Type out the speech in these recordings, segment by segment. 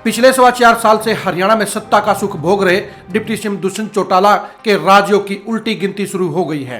पिछले 4.25 साल से हरियाणा में सत्ता का सुख भोग रहे डिप्टी सीएम दुष्यंत चौटाला के राज्यों की उल्टी गिनती शुरू हो गई है।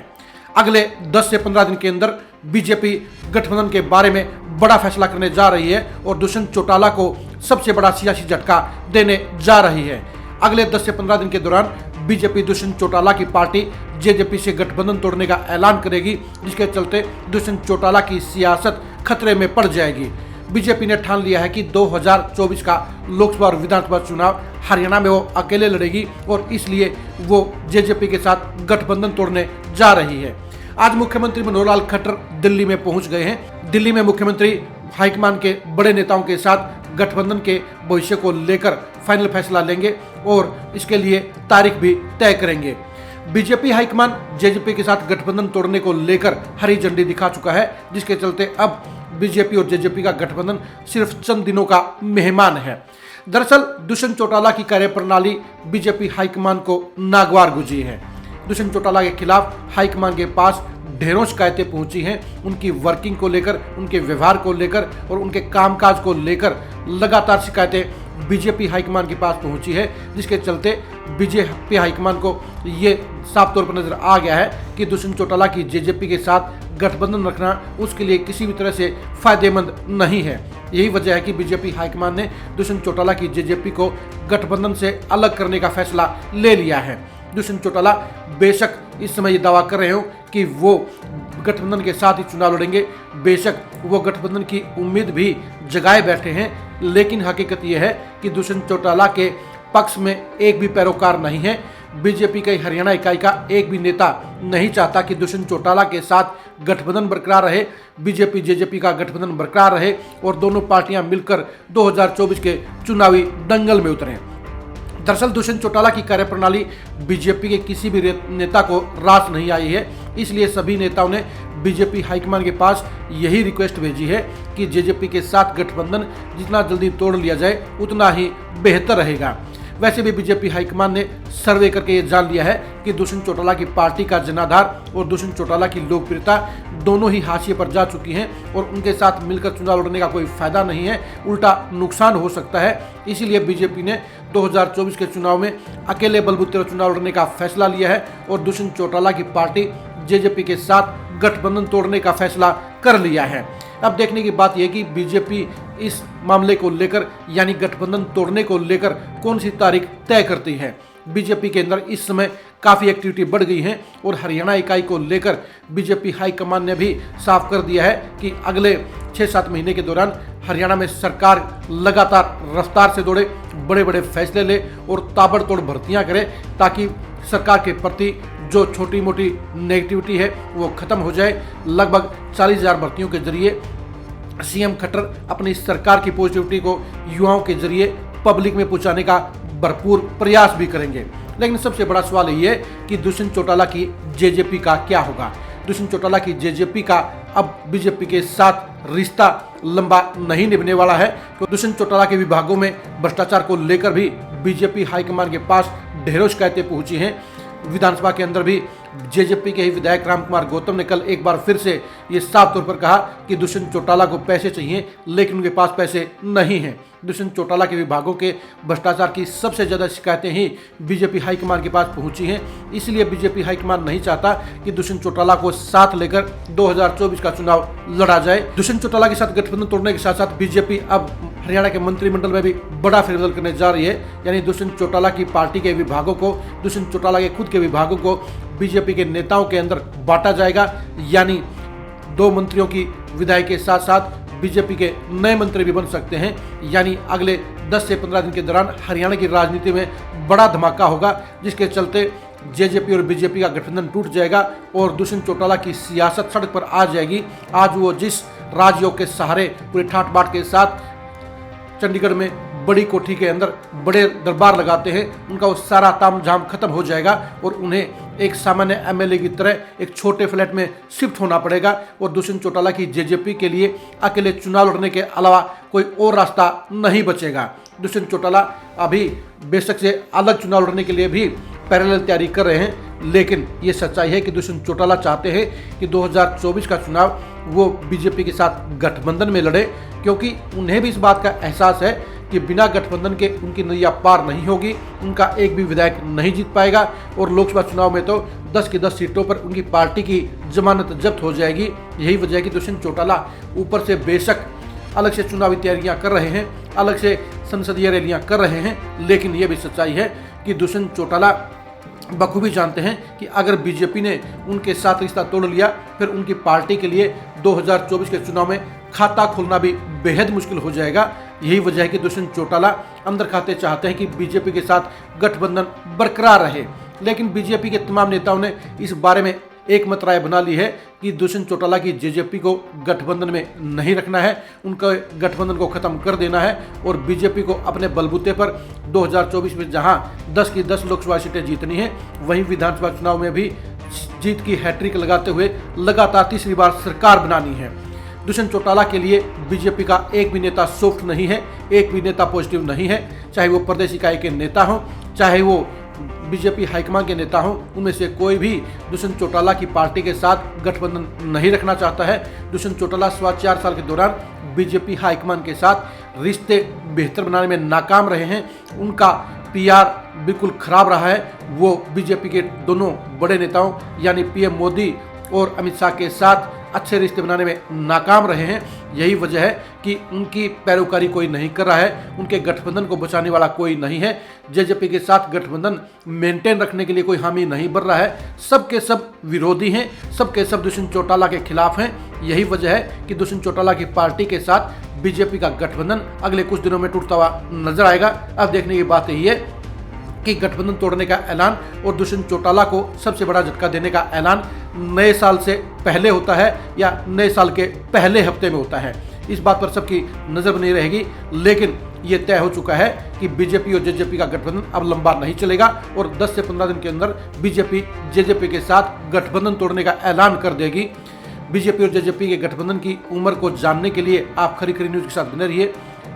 अगले 10 से 15 दिन के अंदर बीजेपी गठबंधन के बारे में बड़ा फैसला करने जा रही है और दुष्यंत चौटाला को सबसे बड़ा सियासी झटका देने जा रही है। अगले 10 से 15 दिन के दौरान बीजेपी दुष्यंत चौटाला की पार्टी जेजेपी से गठबंधन तोड़ने का ऐलान करेगी, जिसके चलते दुष्यंत चौटाला की सियासत खतरे में पड़ जाएगी। बीजेपी ने ठान लिया है कि 2024 का लोकसभा और विधानसभा चुनाव हरियाणा में वो अकेले लड़ेगी और इसलिए वो जेजेपी के साथ गठबंधन तोड़ने जा रही है। आज मुख्यमंत्री मनोहर लाल खट्टर दिल्ली में पहुंच गए हैं। दिल्ली में मुख्यमंत्री हाईकमान के बड़े नेताओं के साथ गठबंधन के भविष्य को लेकर फाइनल फैसला लेंगे और इसके लिए तारीख भी तय करेंगे। बीजेपी हाईकमान जेजेपी के साथ गठबंधन तोड़ने को लेकर हरी झंडी दिखा चुका है, जिसके चलते अब बीजेपी और जेजेपी का गठबंधन सिर्फ चंद दिनों का मेहमान है। दरअसल दुष्यंत चौटाला की कार्यप्रणाली बीजेपी हाईकमान को नागवार गुजरी है। दुष्यंत चौटाला के खिलाफ हाईकमान के पास ढेरों शिकायतें पहुंची हैं। उनकी वर्किंग को लेकर, उनके व्यवहार को लेकर और उनके कामकाज को लेकर लगातार शिकायतें बीजेपी हाईकमान के पास पहुंची है, जिसके चलते बीजेपी हाईकमान को ये साफ तौर पर नजर आ गया है कि दुष्यंत चौटाला की जेजेपी के साथ गठबंधन रखना उसके लिए किसी भी तरह से फायदेमंद नहीं है। यही वजह है कि बीजेपी हाईकमान ने दुष्यंत चौटाला की जेजेपी को गठबंधन से अलग करने का फैसला ले लिया है। दुष्यंत चौटाला बेशक इस समय ये दावा कर रहे हो कि वो गठबंधन के साथ ही चुनाव लड़ेंगे, बेशक वो गठबंधन की उम्मीद भी जगाए बैठे हैं, लेकिन हकीकत यह है कि दुष्यंत चौटाला के पक्ष में एक भी पैरोकार नहीं है। बीजेपी के हरियाणा इकाई का एक भी नेता नहीं चाहता कि दुष्यंत चौटाला के साथ गठबंधन बरकरार रहे, बीजेपी जेजेपी का गठबंधन बरकरार रहे और दोनों पार्टियां मिलकर 2024 के चुनावी दंगल में उतरें। दरअसल दुष्यंत चौटाला की कार्यप्रणाली बीजेपी के किसी भी नेता को रास नहीं आई है, इसलिए सभी नेताओं ने बीजेपी हाईकमान के पास यही रिक्वेस्ट भेजी है कि जेजेपी के साथ गठबंधन जितना जल्दी तोड़ लिया जाए उतना ही बेहतर रहेगा। वैसे भी बीजेपी हाईकमान ने सर्वे करके ये जान लिया है कि दुष्यंत चौटाला की पार्टी का जनाधार और दुष्यंत चौटाला की लोकप्रियता दोनों ही हाशिए पर जा चुकी हैं और उनके साथ मिलकर चुनाव लड़ने का कोई फायदा नहीं है, उल्टा नुकसान हो सकता है। इसीलिए बीजेपी ने 2024 के चुनाव में अकेले बलबूते चुनाव लड़ने का फैसला लिया है और दुष्यंत चौटाला की पार्टी जेजेपी के साथ गठबंधन तोड़ने का फैसला कर लिया है। अब देखने की बात यह कि बीजेपी इस मामले को लेकर यानी गठबंधन तोड़ने को लेकर कौन सी तारीख तय करती है। बीजेपी के अंदर इस समय काफ़ी एक्टिविटी बढ़ गई है और हरियाणा इकाई को लेकर बीजेपी हाईकमान ने भी साफ कर दिया है कि अगले 6-7 महीने के दौरान हरियाणा में सरकार लगातार रफ्तार से दौड़े, बड़े बड़े फैसले ले और ताबड़तोड़ भर्तियां करे, ताकि सरकार के प्रति जो छोटी मोटी नेगेटिविटी है वो खत्म हो जाए। लगभग 40,000 भर्तियों के जरिए सीएम खट्टर अपनी सरकार की पॉजिटिविटी को युवाओं के जरिए पब्लिक में पहुंचाने का भरपूर प्रयास भी करेंगे। लेकिन सबसे बड़ा सवाल ये है कि दुष्यंत चौटाला की जेजेपी का क्या होगा। दुष्यंत चौटाला की जेजेपी का अब बीजेपी के साथ रिश्ता लंबा नहीं निभने वाला है, तो दुष्यंत चौटाला के विभागों में भ्रष्टाचार को लेकर भी बीजेपी हाईकमान के पास ढेरों शिकायतें पहुंची हैं। विधानसभा के अंदर भी जेजेपी के ही विधायक रामकुमार गौतम ने कल एक बार फिर से ये साफ तौर पर कहा कि दुष्यंत चौटाला को पैसे चाहिए, लेकिन उनके पास पैसे नहीं हैं। दुष्यंत चौटाला के विभागों के भ्रष्टाचार की सबसे ज़्यादा शिकायतें ही बीजेपी हाईकमान के पास पहुंची हैं। इसलिए बीजेपी हाईकमान नहीं चाहता कि दुष्यंत चौटाला को साथ लेकर 2024 का चुनाव लड़ा जाए। दुष्यंत चौटाला के साथ गठबंधन तोड़ने के साथ साथ बीजेपी अब हरियाणा के मंत्रिमंडल में भी बड़ा फेरबदल करने जा रही है, यानी दुष्यंत चौटाला की पार्टी के विभागों को, दुष्यंत चौटाला के खुद के विभागों को बीजेपी के नेताओं के अंदर बांटा जाएगा, यानी 2 मंत्रियों की विदाई के साथ साथ बीजेपी के नए मंत्री भी बन सकते हैं। यानी अगले 10 से 15 दिन के दौरान हरियाणा की राजनीति में बड़ा धमाका होगा, जिसके चलते जेजेपी और बीजेपी का गठबंधन टूट जाएगा और दुष्यंत चौटाला की सियासत सड़क पर आ जाएगी। आज वो जिस राजयोग के सहारे पूरे ठाट बाट के साथ चंडीगढ़ में बड़ी कोठी के अंदर बड़े दरबार लगाते हैं, उनका वो सारा तामझाम खत्म हो जाएगा और उन्हें एक सामान्य एमएलए की तरह एक छोटे फ्लैट में शिफ्ट होना पड़ेगा और दुष्यंत चौटाला की जेजेपी के लिए अकेले चुनाव लड़ने के अलावा कोई और रास्ता नहीं बचेगा। दुष्यंत चौटाला अभी बेशक से अलग चुनाव लड़ने के लिए भी पैरेलल तैयारी कर रहे हैं, लेकिन ये सच्चाई है कि दुष्यंत चौटाला चाहते हैं कि 2024 का चुनाव वो बीजेपी के साथ गठबंधन में लड़े, क्योंकि उन्हें भी इस बात का एहसास है कि बिना गठबंधन के उनकी नैया पार नहीं होगी, उनका एक भी विधायक नहीं जीत पाएगा और लोकसभा चुनाव में तो 10 की 10 सीटों पर उनकी पार्टी की जमानत जब्त हो जाएगी। यही वजह है कि दुष्यंत चौटाला ऊपर से बेशक अलग से चुनावी तैयारियां कर रहे हैं, अलग से संसदीय रैलियां कर रहे हैं, लेकिन यह भी सच्चाई है कि दुष्यंत चौटाला बखूबी जानते हैं कि अगर बीजेपी ने उनके साथ रिश्ता तोड़ लिया फिर उनकी पार्टी के लिए 2024 के चुनाव में खाता खोलना भी बेहद मुश्किल हो जाएगा। यही वजह है कि दुष्यंत चौटाला अंदर खाते चाहते हैं कि बीजेपी के साथ गठबंधन बरकरार रहे, लेकिन बीजेपी के तमाम नेताओं ने इस बारे में एक मत राय बना ली है कि दुष्यंत चौटाला की जेजेपी को गठबंधन में नहीं रखना है, उनका गठबंधन को खत्म कर देना है और बीजेपी को अपने बलबूते पर 2024 में जहां 10 की 10 लोकसभा सीटें जीतनी है, वहीं विधानसभा चुनाव में भी जीत की हैट्रिक लगाते हुए लगातार तीसरी बार सरकार बनानी है। दुष्यंत चौटाला के लिए बीजेपी का एक भी नेता सॉफ्ट नहीं है, एक भी नेता पॉजिटिव नहीं है, चाहे वो प्रदेश इकाई के नेता हों, चाहे वो बीजेपी हाईकमान के नेता हों, उनमें से कोई भी दुष्यंत चौटाला की पार्टी के साथ गठबंधन नहीं रखना चाहता है। दुष्यंत चौटाला 4 साल के दौरान बीजेपी हाईकमान के साथ रिश्ते बेहतर बनाने में नाकाम रहे हैं, उनका पीआर बिल्कुल खराब रहा है। वो बीजेपी के दोनों बड़े नेताओं यानी पीएम मोदी और अमित शाह के साथ अच्छे रिश्ते बनाने में नाकाम रहे हैं। यही वजह है कि उनकी पैरोकारी कोई नहीं कर रहा है, उनके गठबंधन को बचाने वाला कोई नहीं है। जेजेपी के साथ गठबंधन मेंटेन रखने के लिए कोई हामी नहीं भर रहा है, सबके सब विरोधी हैं, सबके सब दुष्यंत चौटाला के खिलाफ हैं। यही वजह है कि दुष्यंत चौटाला की पार्टी के साथ बीजेपी का गठबंधन अगले कुछ दिनों में टूटता हुआ नजर आएगा। अब देखने की बात यही है कि गठबंधन तोड़ने का ऐलान और दुष्यंत चौटाला को सबसे बड़ा झटका देने का ऐलान नए साल से पहले होता है या नए साल के पहले हफ्ते में होता है। इस बात पर सबकी नज़र बनी रहेगी, लेकिन ये तय हो चुका है कि बीजेपी और जेजेपी का गठबंधन अब लंबा नहीं चलेगा और 10 से 15 दिन के अंदर बीजेपी जेजेपी के साथ गठबंधन तोड़ने का ऐलान कर देगी। बीजेपी और जेजेपी के गठबंधन की उम्र को जानने के लिए आप खरी खरी न्यूज़ के साथ बने रहिए।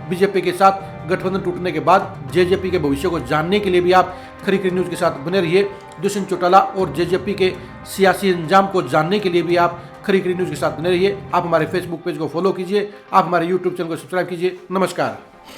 बीजेपी के साथ गठबंधन टूटने के बाद जेजेपी के भविष्य को जानने के लिए भी आप खरी खरी न्यूज़ के साथ बने रहिए। दुष्यंत चौटाला और जेजेपी के सियासी अंजाम को जानने के लिए भी आप खरी खरी न्यूज़ के साथ बने रहिए। आप हमारे फेसबुक पेज को फॉलो कीजिए, आप हमारे यूट्यूब चैनल को सब्सक्राइब कीजिए। नमस्कार।